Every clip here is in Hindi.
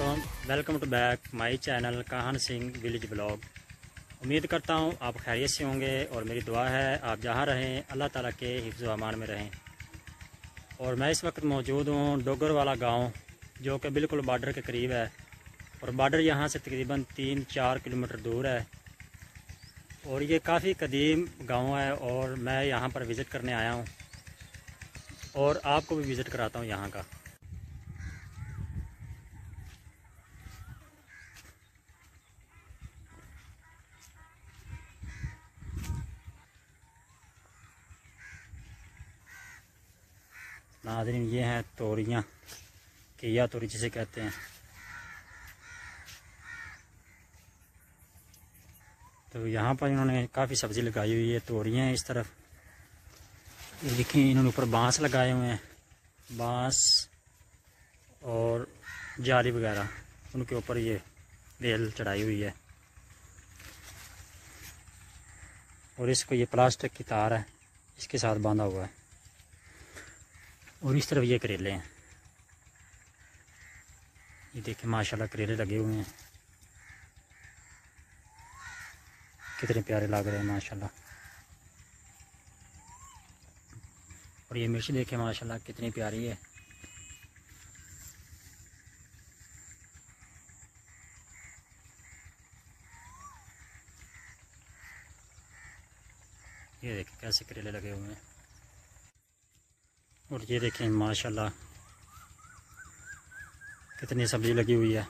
Welcome to back my channel Kahan Singh village blog. उम्मीद करता हूँ आप खैरियत से होंगे और मेरी दुआ है आप जहाँ रहें अल्लाह ताला के हिफ्ज़ व अमान में रहें। और मैं इस वक्त मौजूद हूँ डोगर वाला गांव, जो कि बिल्कुल बॉर्डर के करीब है और बॉर्डर यहाँ से तकरीबन 3-4 किलोमीटर दूर है। और ये काफ़ी कदीम गांव है और मैं यहाँ पर विज़िट करने आया हूँ और आपको भी विज़िट कराता हूँ यहाँ का। नाज़रीन, ये हैं तोरियाँ, किया तोरी जिसे कहते हैं। तो यहाँ पर इन्होंने काफ़ी सब्ज़ी लगाई हुई है। तोरियाँ हैं इस तरफ, ये देखिए इन्होंने ऊपर बांस लगाए हुए हैं, बांस और जाली वगैरह, उनके ऊपर ये बेल चढ़ाई हुई है। और इसको ये प्लास्टिक की तार है, इसके साथ बांधा हुआ है। और इस तरफ ये करेले हैं, ये देखिए माशाल्लाह करेले लगे हुए हैं, कितने प्यारे लग रहे हैं माशाल्लाह। और ये मिर्च देखिए माशाल्लाह कितनी प्यारी है। ये देखिए कैसे करेले लगे हुए हैं। और ये देखें माशाल्लाह कितनी सब्ज़ी लगी हुई है।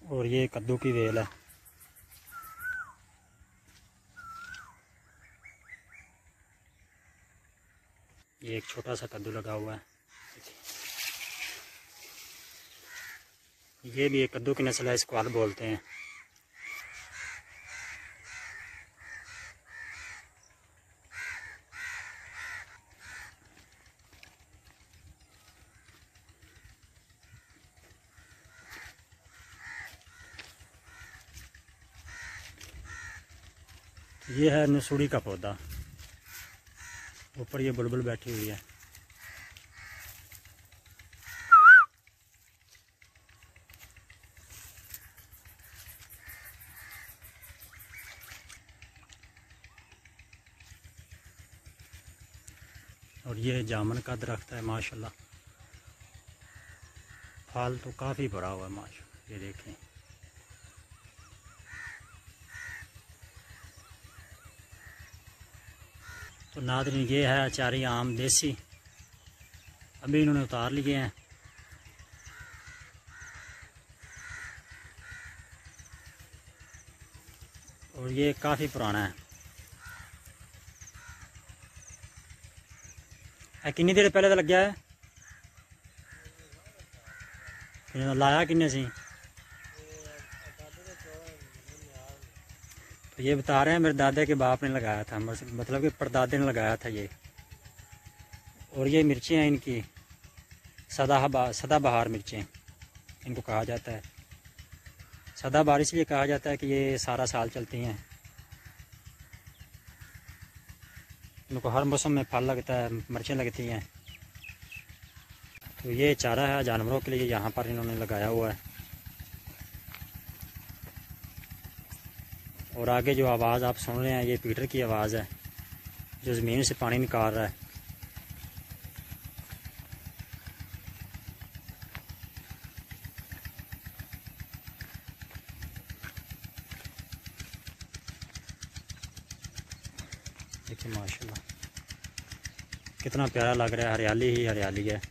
और ये कद्दू की वेल है। ये एक छोटा सा कद्दू लगा हुआ है। ये भी एक कद्दू की नस्ल है, इसको आलू बोलते हैं। ये है नसूड़ी का पौधा, ऊपर ये बुलबुल बैठी हुई है। और ये जामुन का दरख्त है माशाल्लाह, फल तो काफ़ी बड़ा हुआ है माशाल्लाह, ये देखें। तो नाज़रीन, ये है अचारी आम देसी, अभी इन्होंने उतार लिए हैं। और ये काफ़ी पुराना है। कितनी देर पहले तो लग गया है, लाया किन्ने सी। तो ये बता रहे हैं मेरे दादे के बाप ने लगाया था, मतलब कि परदादे ने लगाया था ये। और ये मिर्चें हैं इनकी, सदाबहार मिर्चें इनको कहा जाता है। सदाबहार इसलिए कहा जाता है कि ये सारा साल चलती हैं, इनको हर मौसम में फल लगता है, मिर्चें लगती हैं। तो ये चारा है जानवरों के लिए, यहाँ पर इन्होंने लगाया हुआ है। और आगे जो आवाज़ आप सुन रहे हैं ये पीटर की आवाज़ है, जो ज़मीन से पानी निकाल रहा है। देखिए माशाल्लाह कितना प्यारा लग रहा है, हरियाली ही हरियाली है।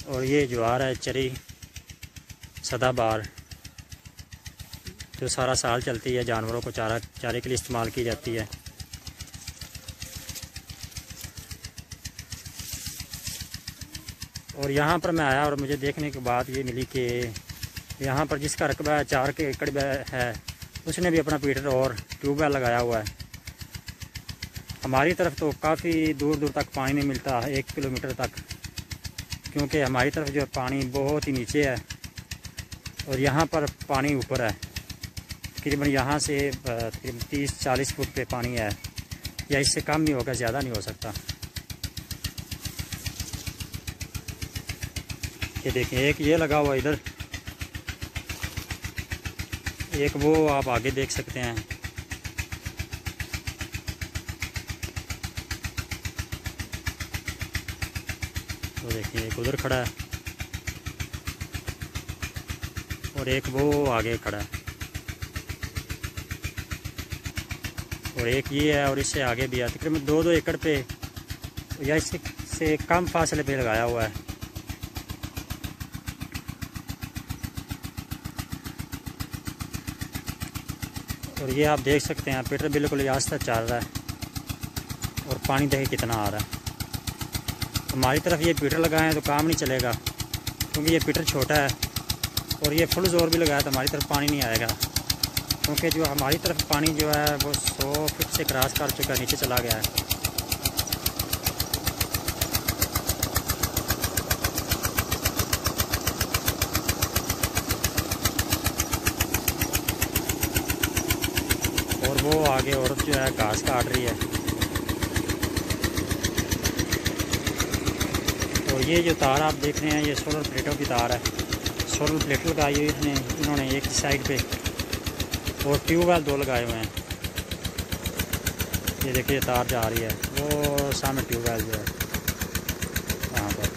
और ये ज्वार है, चरी, सदाबहार, जो सारा साल चलती है, जानवरों को चारे के लिए इस्तेमाल की जाती है। और यहाँ पर मैं आया और मुझे देखने के बाद ये मिली कि यहाँ पर जिसका रकबा 4 एकड़ है उसने भी अपना पीटर और ट्यूबवेल लगाया हुआ है। हमारी तरफ तो काफ़ी दूर दूर तक पानी नहीं मिलता, 1 किलोमीटर तक, क्योंकि हमारी तरफ जो पानी बहुत ही नीचे है और यहाँ पर पानी ऊपर है। तकरीबन यहाँ से 30-40 फुट पे पानी है, या इससे कम नहीं होगा, ज़्यादा नहीं हो सकता। ये देखें, एक ये लगा हुआ इधर, एक वो आप आगे देख सकते हैं। तो देखिए एक उधर खड़ा है और एक वो आगे खड़ा है, और एक ये है और इससे आगे भी है। तकरीबन 2-2 एकड़ पे या इससे कम फासले पे लगाया हुआ है। और ये आप देख सकते हैं पीटर बिल्कुल आस्ता चल रहा है और पानी देखिए कितना आ रहा है। हमारी तरफ ये पीटर लगाए हैं तो काम नहीं चलेगा, क्योंकि ये पीटर छोटा है, और ये फुल जोर भी लगाया तो हमारी तरफ पानी नहीं आएगा, क्योंकि जो हमारी तरफ पानी जो है वो 100 फीट से क्रॉस कर चुका है, नीचे चला गया है। और वो आगे औरत जो है घास काट रही है। और ये जो तार आप देख रहे हैं ये सोलर प्लेटों की तार है। सोलर प्लेट लगाई हुई इन्होंने एक साइड पे, और ट्यूबवेल 2 लगाए हुए हैं। ये देखिए तार जा रही है, वो सामने ट्यूबवेल जो है वहाँ पर।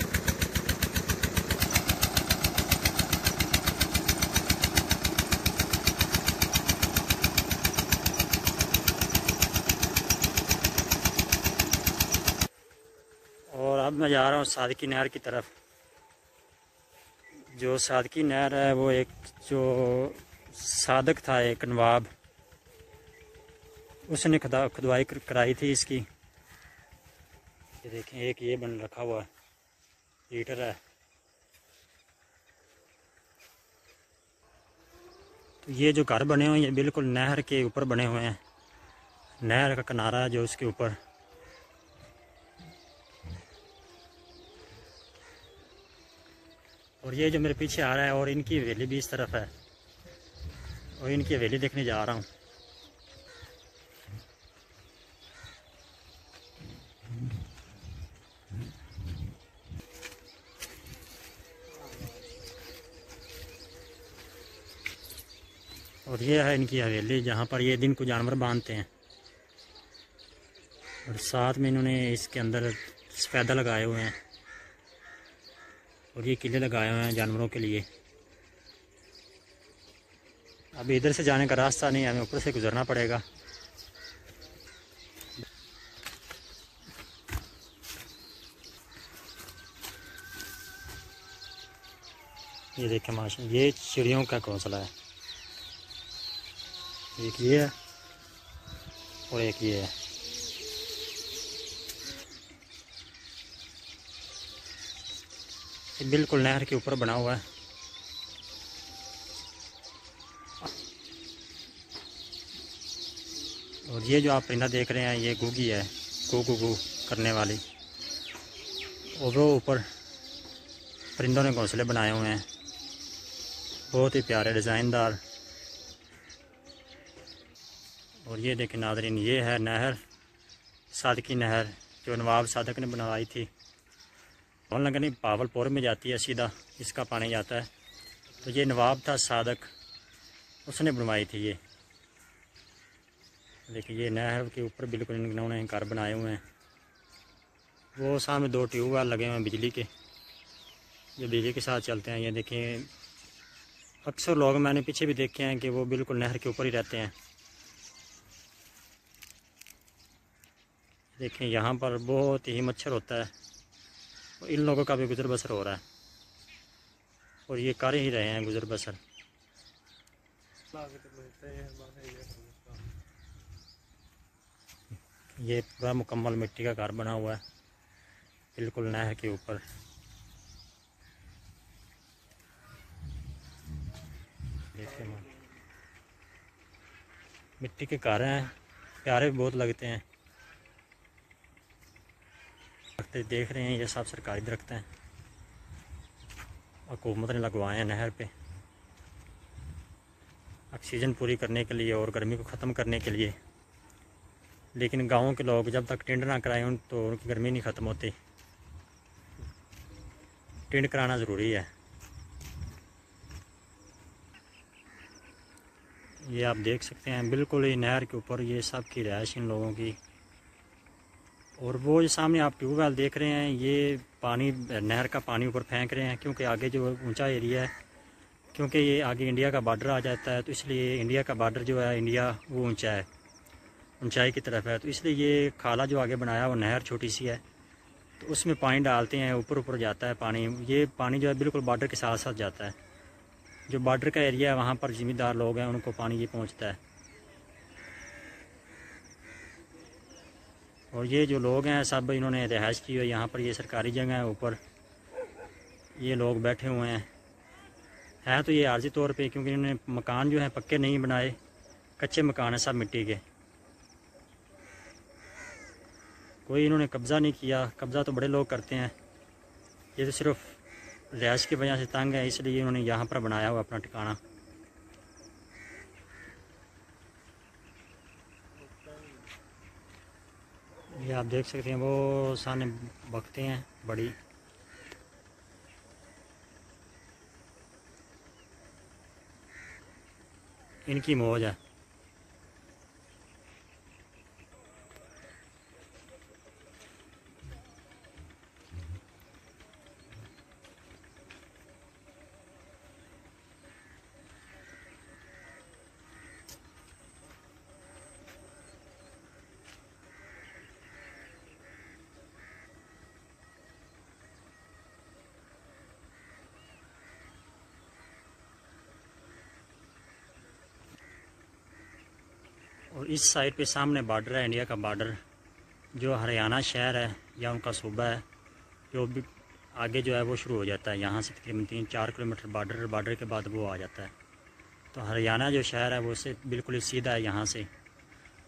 और अब मैं जा रहा हूँ सादकी नहर की तरफ। जो सादकी नहर है वो एक जो सादक था, एक नवाब, उसने खुदवाई कराई थी इसकी। ये देखें एक ये बन रखा हुआ हीटर है। तो ये जो घर बने हुए हैं ये बिल्कुल नहर के ऊपर बने हुए हैं। नहर का किनारा है जो उसके ऊपर। और ये जो मेरे पीछे आ रहा है, और इनकी हवेली भी इस तरफ है, और इनकी हवेली देखने जा रहा हूँ। और ये है इनकी हवेली, जहाँ पर ये दिन को जानवर बांधते हैं। और साथ में इन्होंने इसके अंदर सफेदा लगाए हुए हैं, और ये किले लगाए हुए हैं जानवरों के लिए। अभी इधर से जाने का रास्ता नहीं है, हमें ऊपर से गुजरना पड़ेगा। ये देखें माशा, ये चिड़ियों का घोंसला है। एक ये है और एक ये है। ये बिल्कुल नहर के ऊपर बना हुआ है। और ये जो आप परिंदा देख रहे हैं ये घुगी है, गू गू गू करने वाली। और वो ऊपर परिंदों ने घोंसले बनाए हुए हैं, बहुत ही प्यारे डिज़ाइनदार। और ये देखें नाज़रीन, ये है नहर, सादकी नहर, जो नवाब सादक ने बनवाई थी। और लगा नहीं पावलपुर में जाती है, सीधा इसका पानी जाता है। तो ये नवाब था सादक, उसने बनवाई थी ये। देखिए ये नहर के ऊपर बिल्कुल इन्होंने घर बनाए हुए हैं। वो सामने 2 ट्यूबवेल लगे हुए हैं बिजली के, जो बिजली के साथ चलते हैं। ये देखिए अक्सर लोग मैंने पीछे भी देखे हैं कि वो बिल्कुल नहर के ऊपर ही रहते हैं। देखें यहाँ पर बहुत ही मच्छर होता है, और इन लोगों का भी गुजर बसर हो रहा है, और ये कर ही रहे हैं गुजर बसर। ये पूरा मुकम्मल मिट्टी का घर बना हुआ है बिल्कुल नहर के ऊपर। देखिए मिट्टी के घर हैं, प्यारे भी बहुत लगते हैं। देख रहे हैं ये सब सरकारी दरख्त हैं, हुकूमत ने लगवाए हैं नहर पे ऑक्सीजन पूरी करने के लिए और गर्मी को ख़त्म करने के लिए। लेकिन गाँव के लोग जब तक टेंडर ना कराएं तो उनकी गर्मी नहीं ख़त्म होती। टेंडर कराना ज़रूरी है। ये आप देख सकते हैं बिल्कुल ही नहर के ऊपर ये सब की रहायश इन लोगों की। और वो जो सामने आप ट्यूबवेल देख रहे हैं, ये पानी नहर का पानी ऊपर फेंक रहे हैं क्योंकि आगे जो ऊंचा एरिया है, क्योंकि ये आगे इंडिया का बॉर्डर आ जाता है, तो इसलिए इंडिया का बॉर्डर जो है इंडिया वो ऊंचा है, ऊंचाई की तरफ है, तो इसलिए ये खाला जो आगे बनाया वो नहर छोटी सी है, तो उसमें पानी डालते हैं, ऊपर ऊपर जाता है पानी। ये पानी जो है बिल्कुल बॉर्डर के साथ साथ जाता है। जो बॉर्डर का एरिया है वहाँ पर ज़मींदार लोग हैं, उनको पानी ये पहुँचता है। और ये जो लोग हैं सब इन्होंने रिहाइश की हुई, यहाँ पर ये सरकारी जगह है, ऊपर ये लोग बैठे हुए हैं तो ये आर्जी तौर पे, क्योंकि इन्होंने मकान जो है पक्के नहीं बनाए, कच्चे मकान है सब मिट्टी के, कोई इन्होंने कब्ज़ा नहीं किया। कब्ज़ा तो बड़े लोग करते हैं, ये तो सिर्फ रिहाइश की वजह से तंग है, इसलिए इन्होंने यहाँ पर बनाया हुआ अपना ठिकाना। ये आप देख सकते हैं वो सामने बकते हैं बड़ी। इनकी मौज है। और इस साइड पे सामने बॉर्डर है, इंडिया का बॉर्डर, जो हरियाणा शहर है या उनका सूबा है, जो भी आगे जो है वो शुरू हो जाता है। यहाँ से तकरीबन 3-4 किलोमीटर बॉर्डर के बाद वो आ जाता है। तो हरियाणा जो शहर है वो से बिल्कुल ही सीधा है यहाँ से,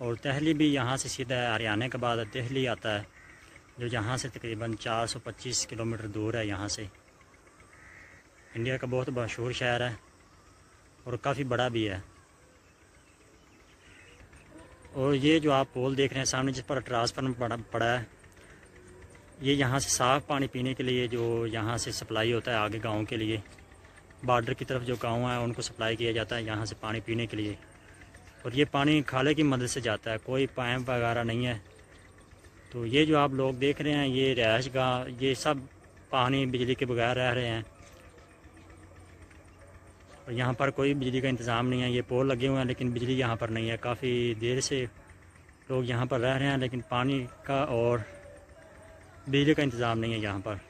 और दिल्ली भी यहाँ से सीधा है। हरियाणा के बाद दिल्ली आता है, जो यहाँ से तकरीबन 425 किलोमीटर दूर है यहाँ से। इंडिया का बहुत मशहूर शहर है और काफ़ी बड़ा भी है। और ये जो आप पोल देख रहे हैं सामने, जिस पर ट्रांसफार्मर पड़ा है, ये यहाँ से साफ़ पानी पीने के लिए जो यहाँ से सप्लाई होता है आगे गाँव के लिए, बॉर्डर की तरफ जो गाँव है उनको सप्लाई किया जाता है यहाँ से पानी पीने के लिए। और ये पानी खाले की मदद से जाता है, कोई पाइप वगैरह नहीं है। तो ये जो आप लोग देख रहे हैं ये रिहाइश गाह, ये सब पानी बिजली के बगैर रह रहे हैं, और यहाँ पर कोई बिजली का इंतज़ाम नहीं है। ये पोल लगे हुए हैं लेकिन बिजली यहाँ पर नहीं है। काफ़ी देर से लोग यहाँ पर रह रहे हैं लेकिन पानी का और बिजली का इंतज़ाम नहीं है यहाँ पर।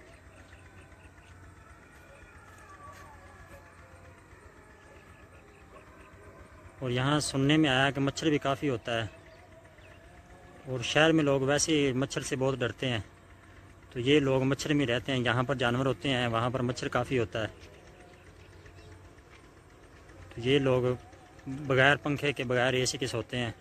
और यहाँ सुनने में आया कि मच्छर भी काफ़ी होता है, और शहर में लोग वैसे मच्छर से बहुत डरते हैं, तो ये लोग मच्छर में रहते हैं। यहाँ पर जानवर होते हैं, वहाँ पर मच्छर काफ़ी होता है, तो ये लोग बगैर पंखे के बगैर एसी के सोते हैं।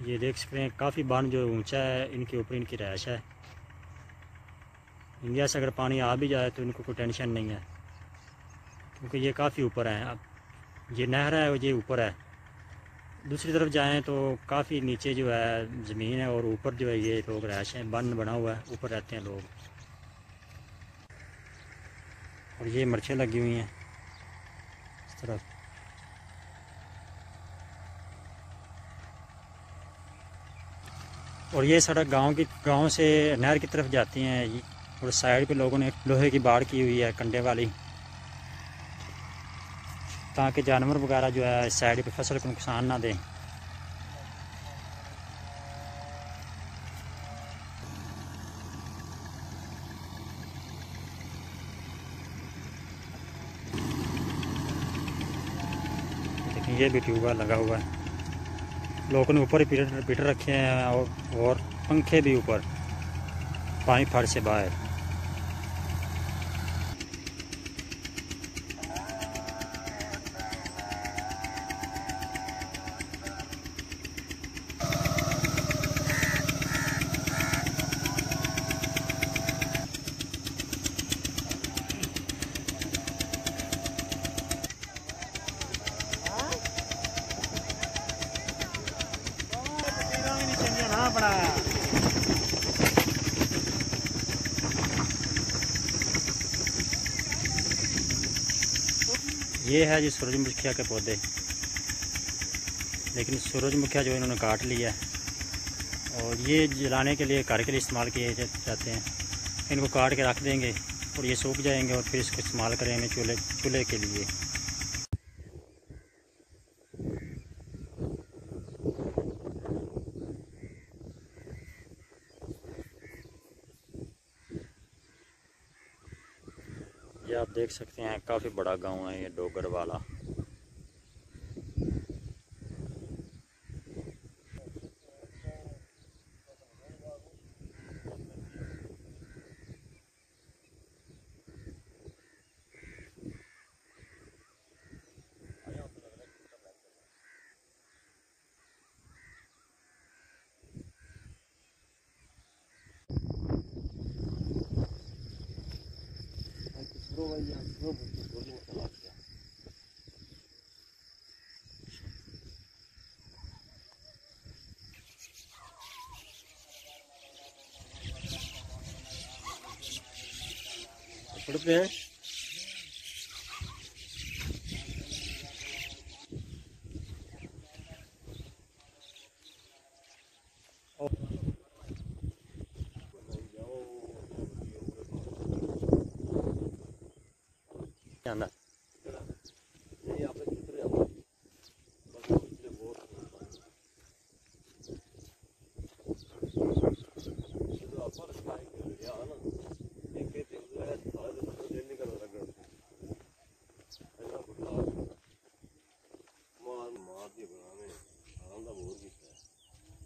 ये देख सकते हैं काफ़ी बांध जो ऊंचा है, इनके ऊपर इनकी रहायश है। इंडिया से अगर पानी आ भी जाए तो इनको कोई टेंशन नहीं है, क्योंकि ये काफ़ी ऊपर है। अब ये नहर है, ये ऊपर है। दूसरी तरफ जाएं तो काफ़ी नीचे जो है ज़मीन है, और ऊपर जो है ये लोग रहायश हैं, बंद बना हुआ है, ऊपर रहते हैं लोग। और ये मिर्चें लगी हुई हैं इस तरफ। और ये सड़क गांव से नहर की तरफ जाती हैं, और साइड पे लोगों ने लोहे की बाड़ की हुई है कंडे वाली, ताकि जानवर वगैरह जो है इस साइड पे फसल को नुकसान ना दें। ये भी ट्यूबवेल लगा हुआ है। लोगों ने ऊपर ही पीटर रखे हैं और पंखे भी ऊपर, पानी फट से बाहर। ये है जी सूरजमुखिया के पौधे, लेकिन सूरजमुखिया जो इन्होंने काट लिया है और ये जलाने के लिए, घर के लिए इस्तेमाल किए जाते हैं। इनको काट के रख देंगे और ये सूख जाएंगे और फिर इसको इस्तेमाल करेंगे चूल्हे के लिए। ये आप देख सकते हैं काफ़ी बड़ा गांव है ये डोगर वाला। पे आना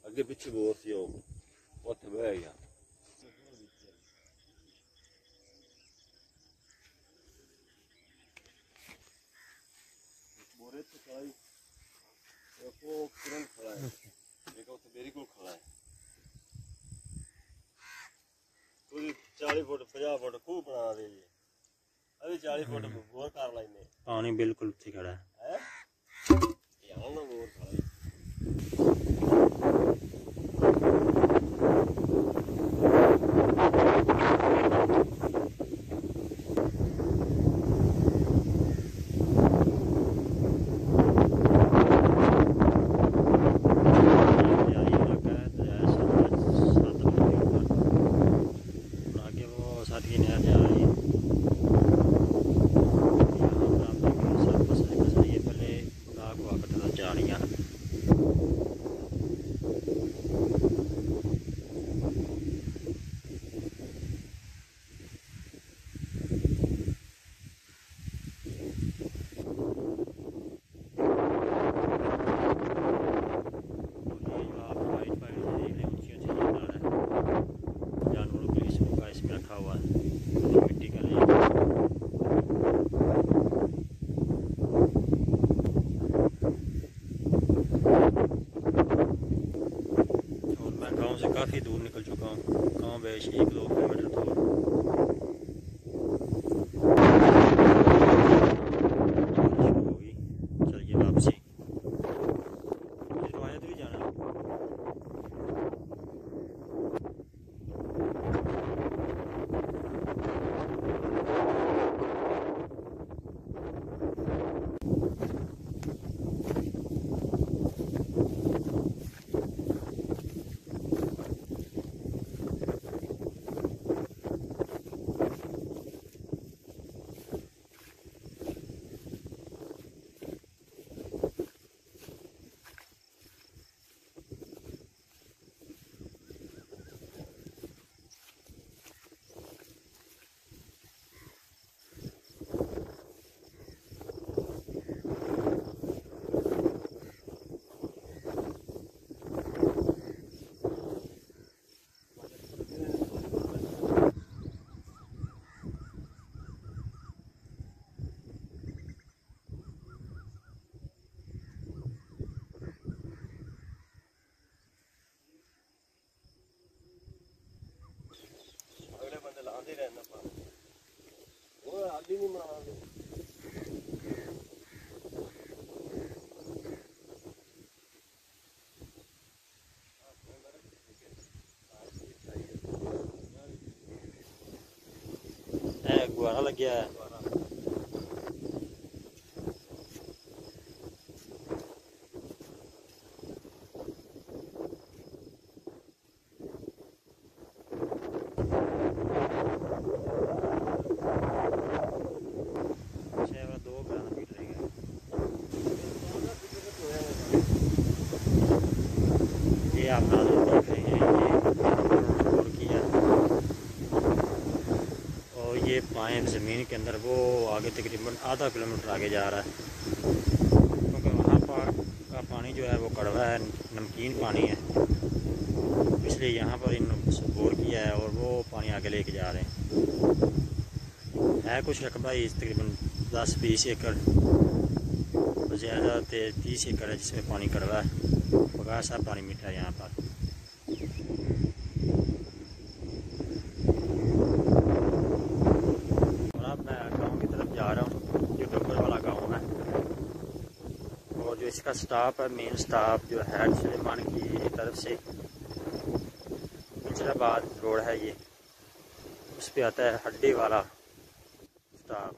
अगे पिछे बोर सी उत्थे बह गया। बोरे तो साई देखो तुरंत खड़ा है, देखो उत्थे मेरी को खड़ा है। कोई 40 फुट 50 फुट खूह बना दे जी, अभी 40 फुट बोर कर लेने। पानी बिल्कुल उत्थे खड़ा है। यहाँ ना बोर खड़ा है। से काफ़ी दूर निकल चुका हूँ, गाँव बेश 1-2 किलोमीटर दूर। होगी, चलिए वापसी। आया तो भी जाना खाली नहीं बनाना। गुब्बारा लग गया है। ये आप नाज़रीन देख रहे हैं, ये बोर किया और ये पाइप ज़मीन के अंदर वो आगे तकरीबन आधा किलोमीटर आगे जा रहा है, क्योंकि वहाँ पर का पानी जो है वो कड़वा है, नमकीन पानी है, इसलिए यहाँ पर इन बोर किया है और वो पानी आगे लेके जा रहे हैं। कुछ रकबा ही तकरीबन 10-20 एकड़, ज़्यादा 30 एकड़ है जिसमें पानी कड़वा है, बगैर सा पानी मीठा है यहाँ पर। और अब मैं गांव की तरफ जा रहा हूँ, जो डोगर वाला गांव है, और जो इसका स्टाफ है, मेन स्टाफ जो है सुलेमान की तरफ से इंजराबाद रोड है, ये उस पर आता है हड्डी वाला स्टाफ।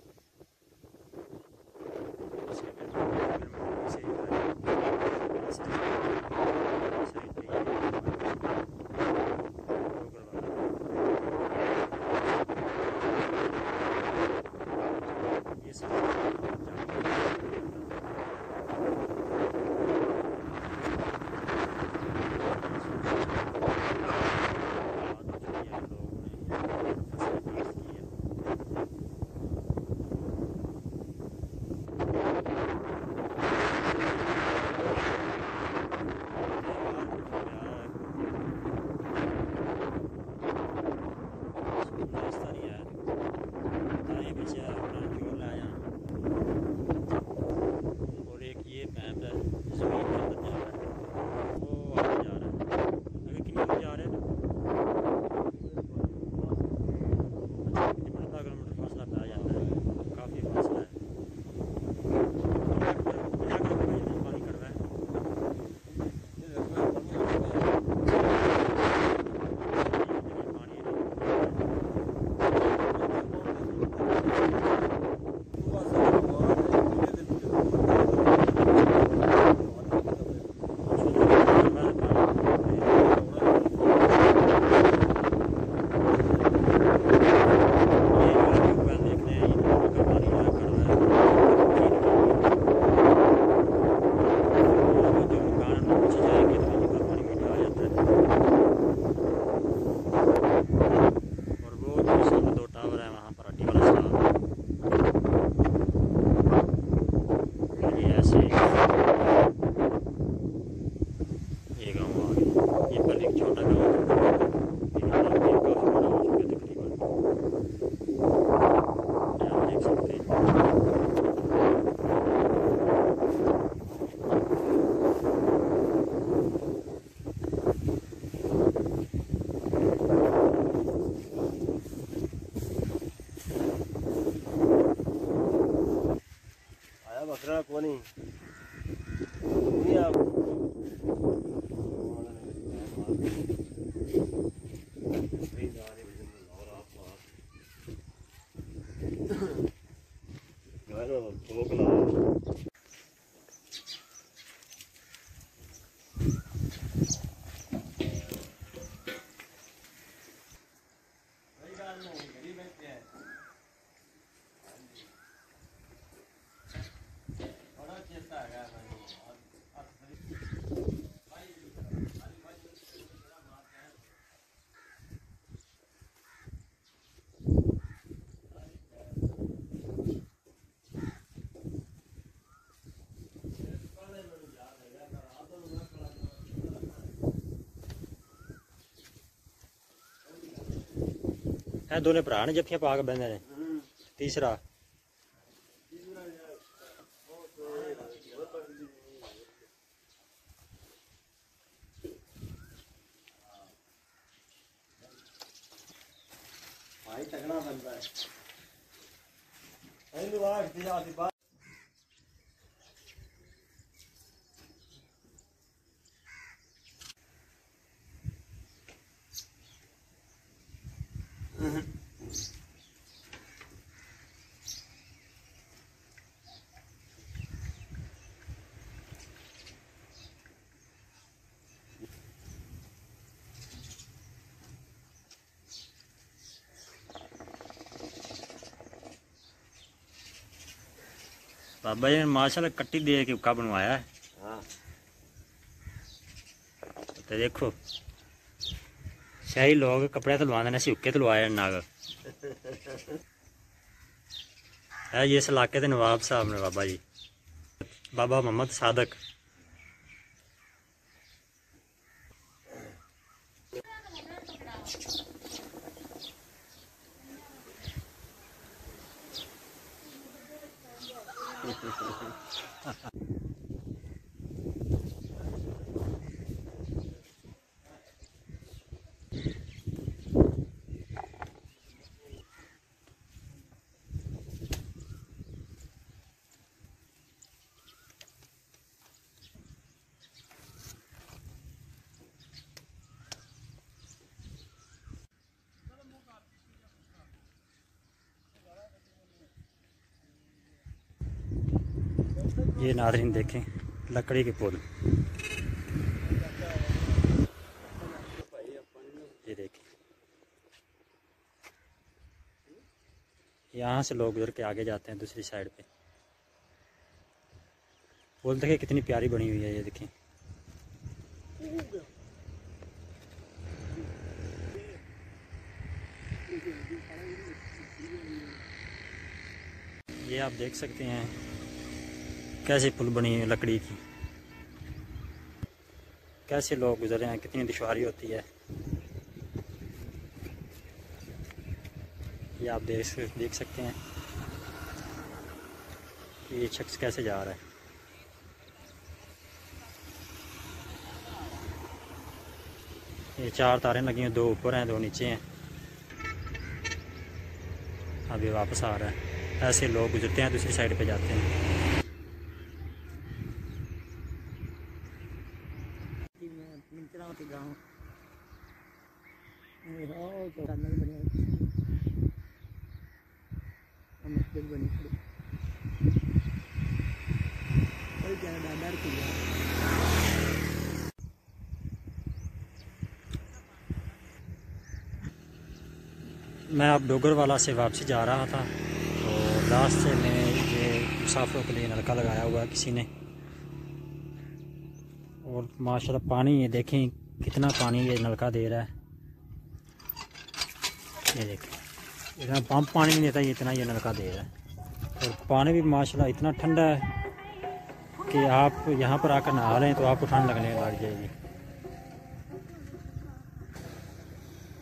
और एक ये पैप है ज़मीन के अंदर जा रहा है, वो आगे जा रहा है। अगर कितनी दूर जा रहे हैं, तकरीबन आधा किलोमीटर फासला पा जाता है, काफ़ी फासला है। पानी कड़वा है। ये गाँव आ गया, ये पहले एक छोटा गाँव था, लेकिन अब ये काफ़ी बड़ा हो चुका है तकरीबन, आप देख सकते हैं। आया बकरा को नहीं है दोनों भरा ने जफ्फियां पा के बंदे ने, तीसरा भाई तगड़ा बंदा है। हिंदू आग थी आती बात बाबा जी ने माशाल्लाह कट्टी दे के हुक्का बनवाया है। हाँ तो देखो शाही लोग कपड़े धुलवाते हैं, हुक्के धुलवाए नाग है ये इस इलाके के नवाब साहब ने बाबा जी, बाबा मोहम्मद सादक। ये नाज़रीन देखें लकड़ी के पुल, ये देखें यहाँ से लोग गुजर के आगे जाते हैं दूसरी साइड पे। पुल देखें कितनी प्यारी बनी हुई है, ये देखें। ये आप देख सकते हैं कैसे पुल बनी है लकड़ी की, कैसे लोग गुजर रहे हैं, कितनी दुश्वारी होती है। ये आप देख सकते हैं कि ये शख्स कैसे जा रहा है। ये 4 तारें लगी हैं, 2 ऊपर हैं 2 नीचे हैं। अभी वापस आ रहा है। ऐसे लोग गुजरते हैं दूसरी साइड पे जाते हैं। मैं अब डोगरवाला से वापसी जा रहा था, तो रास्ते में ये मुसाफिरों के लिए नलका लगाया हुआ है किसी ने। और माशाल्लाह पानी ये देखें कितना पानी ये नलका दे रहा है। ये देखें इतना पंप पानी नहीं देता, ये इतना ये नलका दे रहा है। और पानी भी माशाल्लाह इतना ठंडा है कि आप यहाँ पर आकर नहा लें तो आपको ठंड लगने लग जाएगी।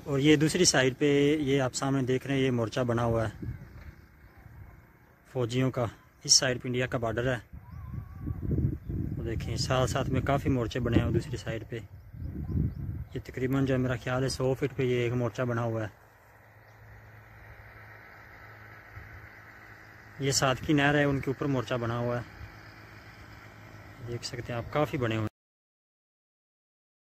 और ये दूसरी साइड पे ये आप सामने देख रहे हैं, ये मोर्चा बना हुआ है फौजियों का। इस साइड पे इंडिया का बॉर्डर है। तो देखें साथ साथ में काफ़ी मोर्चे बने हैं दूसरी साइड पे। ये तकरीबन जो मेरा ख्याल है 100 फीट पे ये एक मोर्चा बना हुआ है। ये साथ की नहर है, उनके ऊपर मोर्चा बना हुआ है, देख सकते हैं आप, काफ़ी बने हुए हैं।